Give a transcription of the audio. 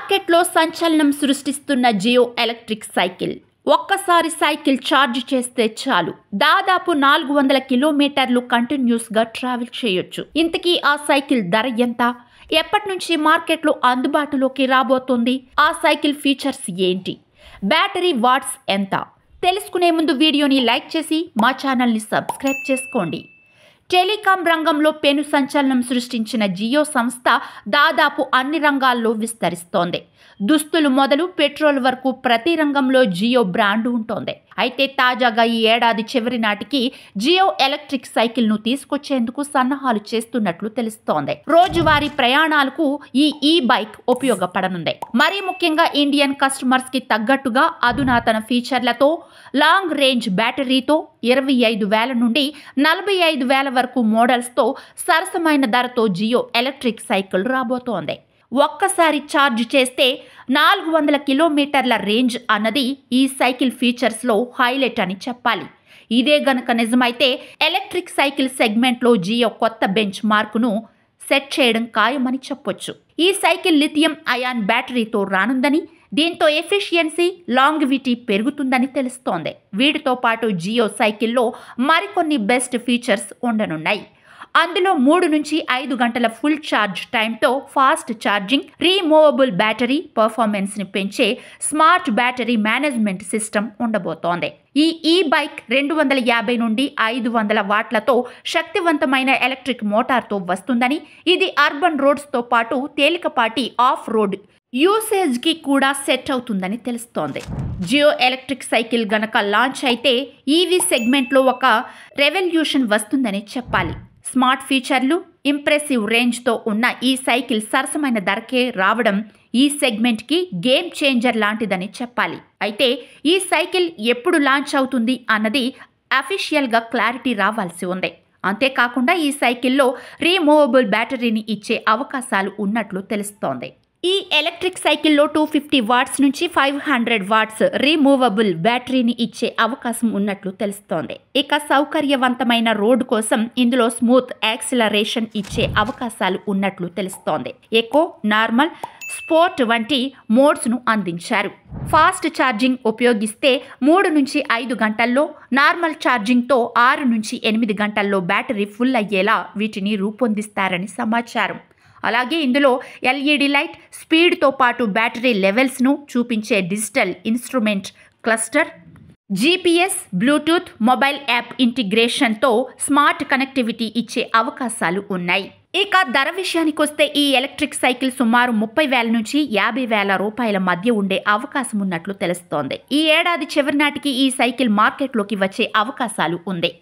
మార్కెట్లో సంచలనం సృష్టిస్తున్న Jio electric cycle. ఒక్కసారి సైకిల్ ఛార్జ్ చేస్తే చాలు దాదాపు 400 కిలోమీటర్లు కంటిన్యూస్గా ట్రావెల్ చేయొచ్చు. ఇంతకీ ఆ సైకిల్ ధర ఎంత? ఎప్పటి నుంచి మార్కెట్లో అందుబాటులోకి రాబోతోంది? ఆ సైకిల్ ఫీచర్స్ ఏంటి? బ్యాటరీ వాట్స్ ఎంత? తెలుసుకునే ముందు వీడియోని లైక్ చేసి మా ఛానల్ని సబ్స్క్రైబ్ చేసుకోండి. టెలికాం రంగంలో పెను సంచలనం సృష్టించిన జియో సంస్థ దాదాపు అన్ని రంగాల్లో విస్తరిస్తోంది. దుస్తులు మొదలు పెట్రోల్ వరకు ప్రతి రంగంలో జియో బ్రాండ్ ఉంటోంది. అయితే తాజాగా ఈ ఏడాది చివరి నాటికి జియో ఎలక్ట్రిక్ సైకిల్ను తీసుకొచ్చేందుకు సన్నాహాలు చేస్తున్నట్లు తెలుస్తోంది. రోజువారీ ప్రయాణాలకు ఈ బైక్ ఉపయోగపడనుంది. మరీ ముఖ్యంగా ఇండియన్ కస్టమర్స్ కి తగ్గట్టుగా అధునాతన ఫీచర్లతో, లాంగ్ రేంజ్ బ్యాటరీతో 25,000 నుండి 45,000 వరకు మోడల్స్తో సరసమైన ధరతో జియో ఎలక్ట్రిక్ సైకిల్ రాబోతోంది. ఒక్కసారి ఛార్జ్ చేస్తే 400 కిలోమీటర్ల రేంజ్ అన్నది ఈ సైకిల్ ఫీచర్స్లో హైలైట్ అని చెప్పాలి. ఇదే గనక నిజమైతే ఎలక్ట్రిక్ సైకిల్ సెగ్మెంట్లో జియో కొత్త బెంచ్ మార్కును సెట్ చేయడం ఖాయమని చెప్పొచ్చు. ఈ సైకిల్ లిథియం అయాన్ బ్యాటరీతో రానుందని, దీంతో ఎఫిషియన్సీ, లాంగివిటీ పెరుగుతుందని తెలుస్తోంది. వీటితో పాటు జియో సైకిల్లో మరికొన్ని బెస్ట్ ఫీచర్స్ ఉండనున్నాయి. అందులో 3 నుంచి 5 గంటల ఫుల్ ఛార్జ్ టైంతో ఫాస్ట్ ఛార్జింగ్, రీమూవబుల్ బ్యాటరీ పర్ఫార్మెన్స్ని పెంచే స్మార్ట్ బ్యాటరీ మేనేజ్మెంట్ సిస్టమ్ ఉండబోతోంది. ఈ బైక్ 250 నుండి 500 వాట్లతో శక్తివంతమైన ఎలక్ట్రిక్ మోటార్తో వస్తుందని, ఇది అర్బన్ రోడ్స్తో పాటు తేలికపాటి ఆఫ్ రోడ్ యూసేజ్కి కూడా సెట్ అవుతుందని తెలుస్తోంది. జియో ఎలక్ట్రిక్ సైకిల్ గనక లాంచ్ అయితే ఈవీ సెగ్మెంట్లో ఒక రెవల్యూషన్ వస్తుందని చెప్పాలి. స్మార్ట్ ఫీచర్లు, ఇంప్రెసివ్ రేంజ్తో ఉన్న ఈ సైకిల్ సరసమైన ధరకే రావడం ఈ సెగ్మెంట్కి గేమ్ చేంజర్ లాంటిదని చెప్పాలి. అయితే ఈ సైకిల్ ఎప్పుడు లాంచ్ అవుతుంది అన్నది అఫీషియల్గా క్లారిటీ రావాల్సి ఉంది. అంతేకాకుండా ఈ సైకిల్లో రీమూవబుల్ బ్యాటరీని ఇచ్చే అవకాశాలు ఉన్నట్లు తెలుస్తోంది. ఈ ఎలక్ట్రిక్ సైకిల్లో 250 వాట్స్ నుంచి 500 వాట్స్ రీమూవబుల్ బ్యాటరీని ఇచ్చే అవకాశం ఉన్నట్లు తెలుస్తోంది. ఇక సౌకర్యవంతమైన రోడ్డు కోసం ఇందులో స్మూత్ యాక్సిలరేషన్ ఇచ్చే అవకాశాలు ఉన్నట్లు తెలుస్తోంది. ఎకో, నార్మల్, స్పోర్ట్ వంటి మోడ్స్ను అందించారు. ఫాస్ట్ ఛార్జింగ్ ఉపయోగిస్తే 3 నుంచి 5 గంటల్లో, నార్మల్ ఛార్జింగ్తో 6 నుంచి 8 గంటల్లో బ్యాటరీ ఫుల్ అయ్యేలా వీటిని రూపొందిస్తారని సమాచారం. అలాగే ఇందులో ఎల్ఈడి లైట్, స్పీడ్తో పాటు బ్యాటరీ లెవెల్స్ను చూపించే digital instrument cluster, GPS, Bluetooth, mobile app ఇంటిగ్రేషన్తో స్మార్ట్ కనెక్టివిటీ ఇచ్చే అవకాశాలు ఉన్నాయి. ఇక ధర విషయానికి వస్తే ఈ ఎలక్ట్రిక్ సైకిల్ సుమారు 30,000 నుంచి 50,000 రూపాయల మధ్య ఉండే అవకాశం ఉన్నట్లు తెలుస్తోంది. ఈ ఏడాది చివరి నాటికి ఈ సైకిల్ మార్కెట్లోకి వచ్చే అవకాశాలు ఉంది.